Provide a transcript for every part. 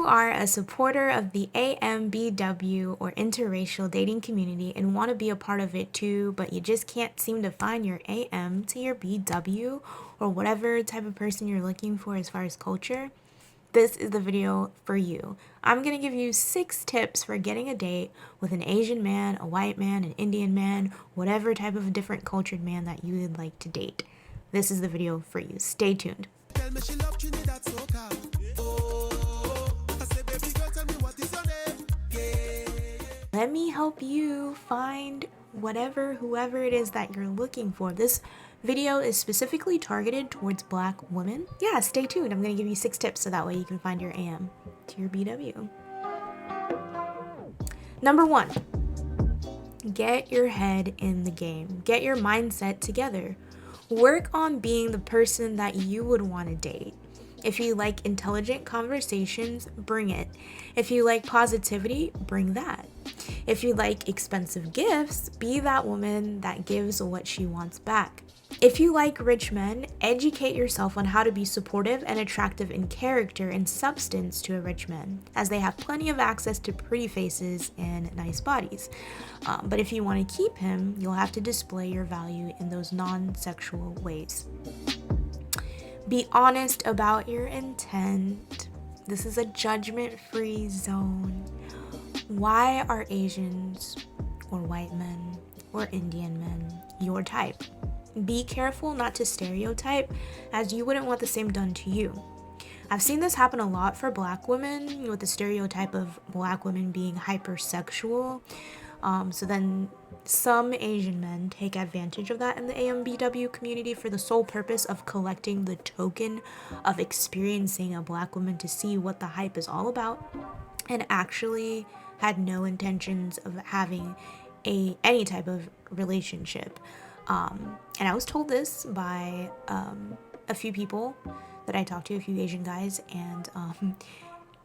you are a supporter of the AMBW or interracial dating community and want to be a part of it too, but you just can't seem to find your AM to your BW or whatever type of person you're looking for as far as culture, this is the video for you. I'm going to give you 6 tips for getting a date with an Asian man, a white man, an Indian man, whatever type of different cultured man that you would like to date. This is the video for you. Stay tuned. Let me help you find whoever it is that you're looking for. This video is specifically targeted towards Black women. Yeah, stay tuned. I'm going to give you 6 tips so that way you can find your AM to your BW. Number 1, get your head in the game. Get your mindset together. Work on being the person that you would want to date. If you like intelligent conversations, bring it. If you like positivity, bring that. If you like expensive gifts, be that woman that gives what she wants back. If you like rich men, educate yourself on how to be supportive and attractive in character and substance to a rich man, as they have plenty of access to pretty faces and nice bodies. But if you want to keep him, you'll have to display your value in those non-sexual ways. Be honest about your intent. This is a judgment-free zone. Why are Asians or white men or Indian men your type? Be careful not to stereotype, as you wouldn't want the same done to you. I've seen this happen a lot for Black women, with the stereotype of Black women being hypersexual. So then some Asian men take advantage of that in the AMBW community for the sole purpose of collecting the token of experiencing a Black woman to see what the hype is all about, and actually had no intentions of having any type of relationship. And I was told this by a few people that I talked to, a few Asian guys, and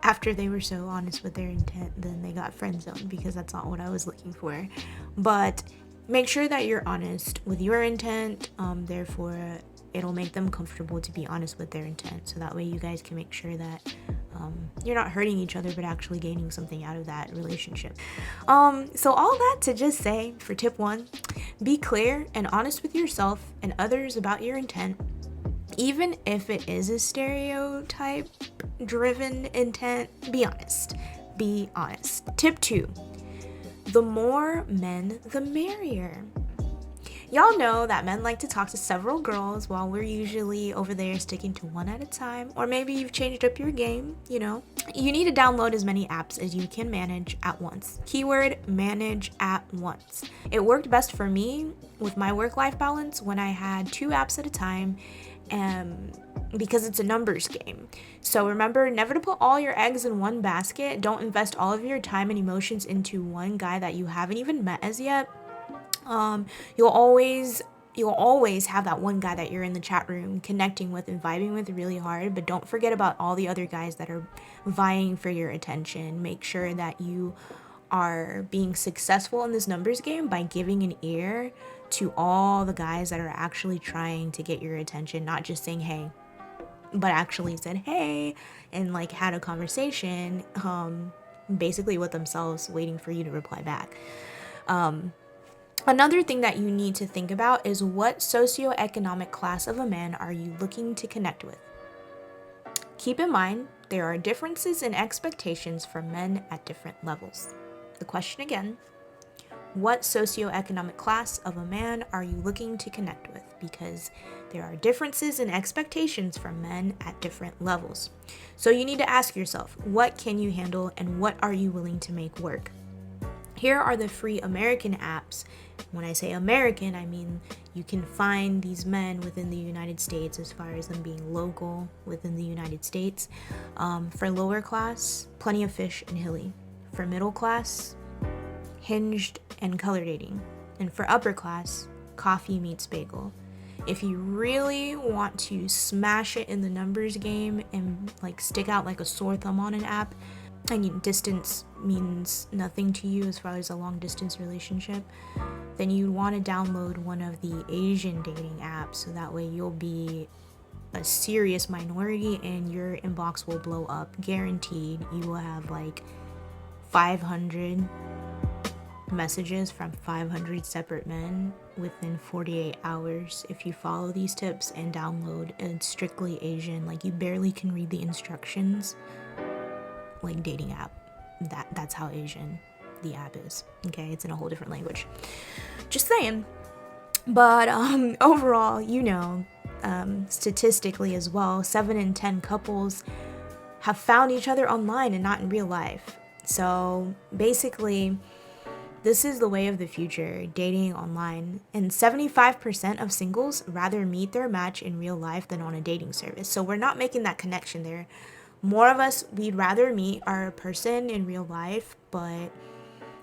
after they were so honest with their intent, then they got friend zoned, because that's not what I was looking for. But make sure that you're honest with your intent, therefore it'll make them comfortable to be honest with their intent, so that way you guys can make sure that you're not hurting each other but actually gaining something out of that relationship. So all that to just say, for tip 1, be clear and honest with yourself and others about your intent. Even if it is a stereotype driven intent, be honest. Be honest. Tip 2, the more men, the merrier. Y'all know that men like to talk to several girls, while we're usually over there sticking to one at a time. Or maybe you've changed up your game, you know. You need to download as many apps as you can manage at once. Keyword, manage at once. It worked best for me with my work-life balance when I had 2 apps at a time, because it's a numbers game. So remember never to put all your eggs in one basket. Don't invest all of your time and emotions into one guy that you haven't even met as yet. You'll always have that one guy that you're in the chat room connecting with and vibing with really hard, but don't forget about all the other guys that are vying for your attention. Make sure that you are being successful in this numbers game by giving an ear to all the guys that are actually trying to get your attention, not just saying hey, but actually said hey and like had a conversation, basically with themselves, waiting for you to reply back. Another thing that you need to think about is, what socioeconomic class of a man are you looking to connect with? Keep in mind, there are differences in expectations for men at different levels. The question again, what socioeconomic class of a man are you looking to connect with? Because there are differences in expectations for men at different levels. So you need to ask yourself, what can you handle and what are you willing to make work? Here are the free American apps. When I say American, I mean you can find these men within the United States, as far as them being local within the United States. For lower class, Plenty of Fish and Hilly. For middle class, Hinged and Color Dating. And for upper class, Coffee Meets Bagel. If you really want to smash it in the numbers game and like stick out like a sore thumb on an app, and distance means nothing to you as far as a long distance relationship, then you want to download one of the Asian dating apps, so that way you'll be a serious minority and your inbox will blow up. Guaranteed. You will have like 500 messages from 500 separate men within 48 hours if you follow these tips and download a strictly Asian, like you barely can read the instructions, like dating app. That's how Asian the app is. Okay, it's in a whole different language. Just saying. But overall, statistically as well, 7 in 10 couples have found each other online and not in real life. So basically, this is the way of the future, dating online. And 75% of singles rather meet their match in real life than on a dating service. So we're not making that connection there. More of us, we'd rather meet our person in real life, but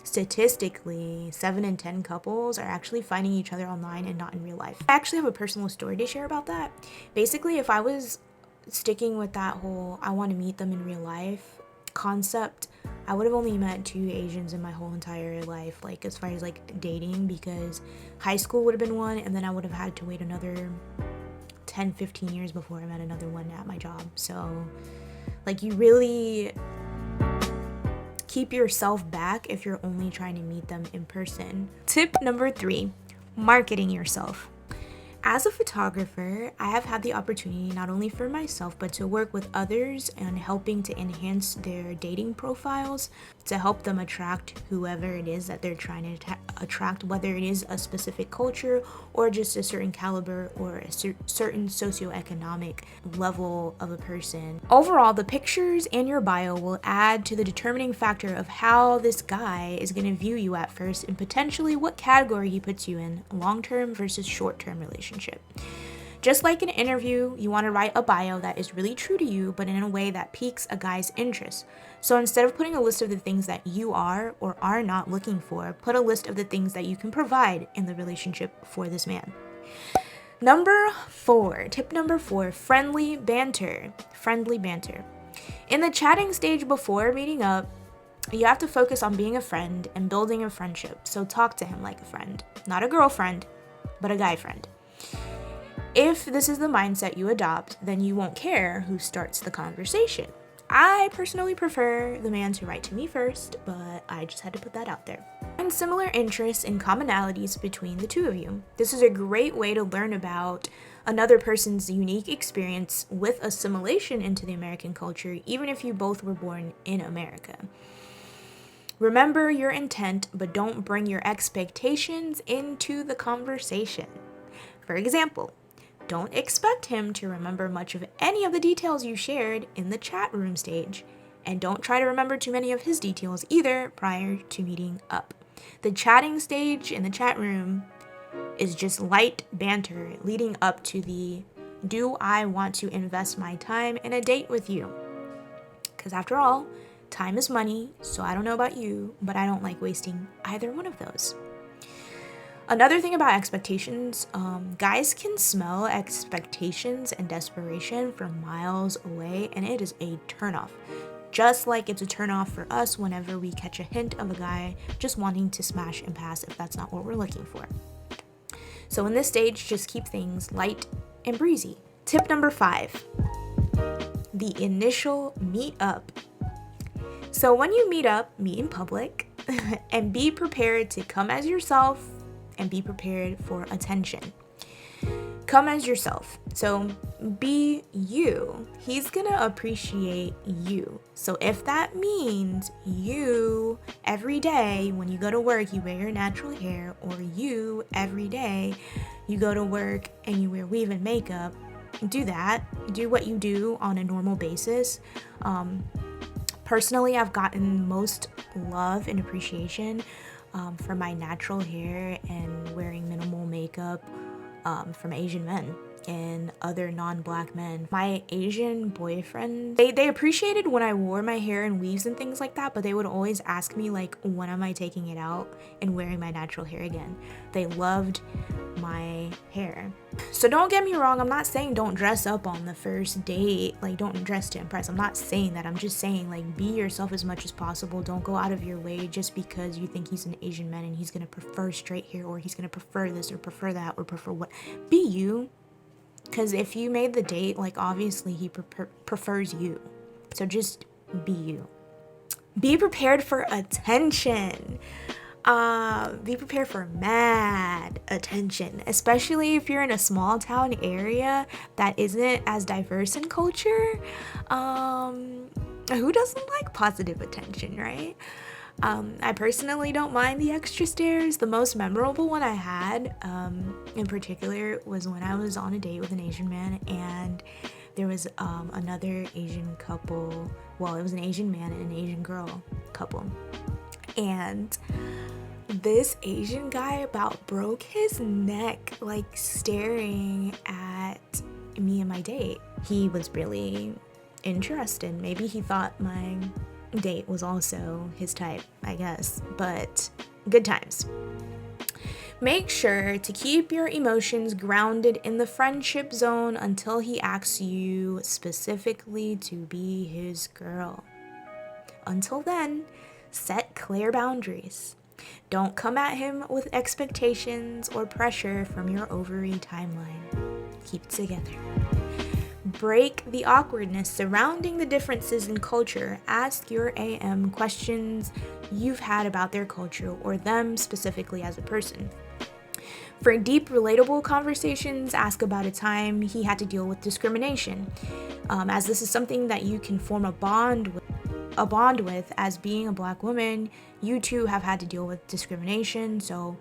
statistically, 7 in 10 couples are actually finding each other online and not in real life. I actually have a personal story to share about that. Basically, if I was sticking with that whole I want to meet them in real life concept, I would have only met 2 Asians in my whole entire life, like as far as like dating, because high school would have been one, and then I would have had to wait another 10-15 years before I met another one at my job. So like you really keep yourself back if you're only trying to meet them in person. Tip number 3, marketing yourself. As a photographer, I have had the opportunity not only for myself, but to work with others and helping to enhance their dating profiles to help them attract whoever it is that they're trying to attract, whether it is a specific culture or just a certain caliber or a certain socioeconomic level of a person. Overall, the pictures and your bio will add to the determining factor of how this guy is going to view you at first and potentially what category he puts you in, long-term versus short-term relationship. Just like in an interview, you want to write a bio that is really true to you, but in a way that piques a guy's interest. So instead of putting a list of the things that you are or are not looking for, put a list of the things that you can provide in the relationship for this man. Tip number 4, friendly banter. Friendly banter. In the chatting stage before meeting up, you have to focus on being a friend and building a friendship. So talk to him like a friend, not a girlfriend, but a guy friend. If this is the mindset you adopt, then you won't care who starts the conversation. I personally prefer the man to write to me first, but I just had to put that out there. Find similar interests and commonalities between the two of you. This is a great way to learn about another person's unique experience with assimilation into the American culture, even if you both were born in America. Remember your intent, but don't bring your expectations into the conversation. For example, don't expect him to remember much of any of the details you shared in the chat room stage, and don't try to remember too many of his details either prior to meeting up. The chatting stage in the chat room is just light banter leading up to the do I want to invest my time in a date with you? Because after all, time is money, so I don't know about you, but I don't like wasting either one of those. Another thing about expectations, guys can smell expectations and desperation from miles away, and it is a turnoff. Just like it's a turnoff for us whenever we catch a hint of a guy just wanting to smash and pass if that's not what we're looking for. So in this stage, just keep things light and breezy. Tip number 5, the initial meet up. So when you meet up, meet in public, and be prepared to come as yourself and be prepared for attention. Come as yourself. So be you. He's gonna appreciate you. So if that means you every day when you go to work you wear your natural hair, or you every day you go to work and you wear weave and makeup, do that. Do what you do on a normal basis. Personally, I've gotten most love and appreciation for my natural hair and wearing minimal makeup from Asian men and other non-black men. My Asian boyfriend, they appreciated when I wore my hair in weaves and things like that, but they would always ask me like, when am I taking it out and wearing my natural hair again? They loved my hair. So don't get me wrong, I'm not saying don't dress up on the first date, like don't dress to impress. I'm not saying that. I'm just saying like be yourself as much as possible. Don't go out of your way just because you think he's an Asian man and he's gonna prefer straight hair, or he's gonna prefer this or prefer that or prefer what. Be you. Because if you made the date, like obviously he prefers you. So just be you. Be prepared for attention. Be prepared for mad attention, especially if you're in a small town area that isn't as diverse in culture. Who doesn't like positive attention, right? I personally don't mind the extra stares. The most memorable one I had, in particular, was when I was on a date with an Asian man, and there was another Asian couple. Well, it was an Asian man and an Asian girl couple. And this Asian guy about broke his neck, like staring at me and my date. He was really interested. Maybe he thought my date was also his type, I guess, but good times. Make sure to keep your emotions grounded in the friendship zone until he asks you specifically to be his girl. Until then, set clear boundaries. Don't come at him with expectations or pressure from your ovary timeline. Keep it together. Break the awkwardness surrounding the differences in culture. Ask your AM questions you've had about their culture or them specifically as a person. For deep, relatable conversations, ask about a time he had to deal with discrimination, as this is something that you can form a bond with. As being a Black woman, you too have had to deal with discrimination, so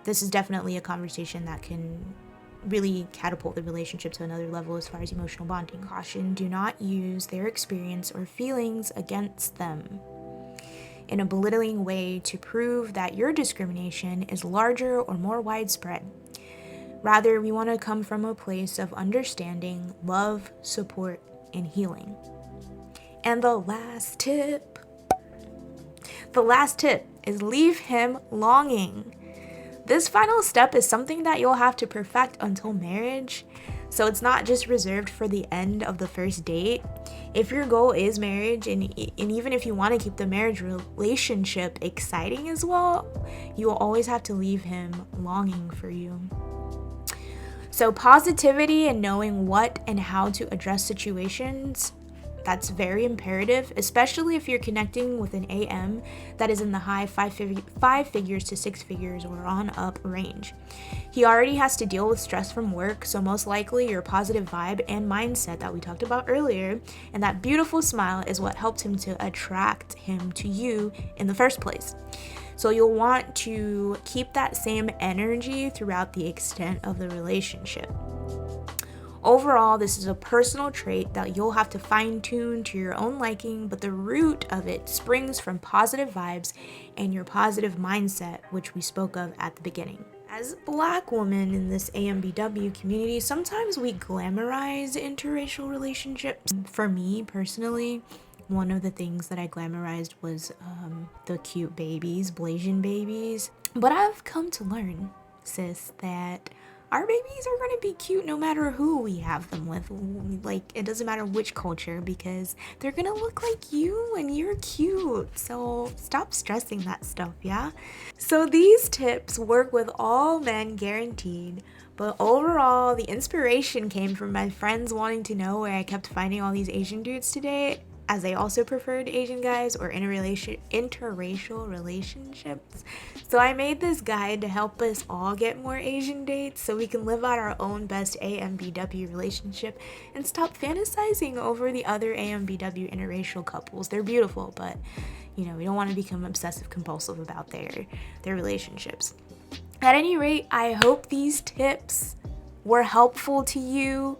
this is definitely a conversation that can really catapult the relationship to another level as far as emotional bonding. Caution: do not use their experience or feelings against them in a belittling way to prove that your discrimination is larger or more widespread. Rather, we want to come from a place of understanding, love, support, and healing. And the last tip is leave him longing. This final step is something that you'll have to perfect until marriage, so it's not just reserved for the end of the first date. If your goal is marriage, and even if you want to keep the marriage relationship exciting as well, you will always have to leave him longing for you. So positivity and knowing what and how to address situations, that's very imperative, especially if you're connecting with an AM that is in the high five figures to six figures or on up range. He already has to deal with stress from work, so most likely your positive vibe and mindset that we talked about earlier and that beautiful smile is what helped him to attract him to you in the first place. So you'll want to keep that same energy throughout the extent of the relationship. Overall, this is a personal trait that you'll have to fine-tune to your own liking, but the root of it springs from positive vibes and your positive mindset, which we spoke of at the beginning. As a Black woman in this AMBW community, sometimes we glamorize interracial relationships. For me, personally, one of the things that I glamorized was the cute babies, Blasian babies. But I've come to learn, sis, that our babies are going to be cute no matter who we have them with. Like, it doesn't matter which culture, because they're going to look like you and you're cute. So stop stressing that stuff, yeah? So these tips work with all men guaranteed. But overall, the inspiration came from my friends wanting to know where I kept finding all these Asian dudes today, as they also preferred Asian guys or interracial relationships. So I made this guide to help us all get more Asian dates so we can live out our own best AMBW relationship and stop fantasizing over the other AMBW interracial couples. They're beautiful, but we don't want to become obsessive compulsive about their relationships. At any rate, I hope these tips were helpful to you.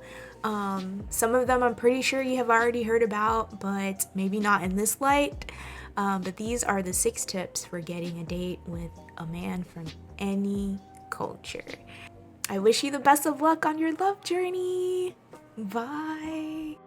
Some of them I'm pretty sure you have already heard about, but maybe not in this light. But these are the 6 tips for getting a date with a man from any culture. I wish you the best of luck on your love journey. Bye.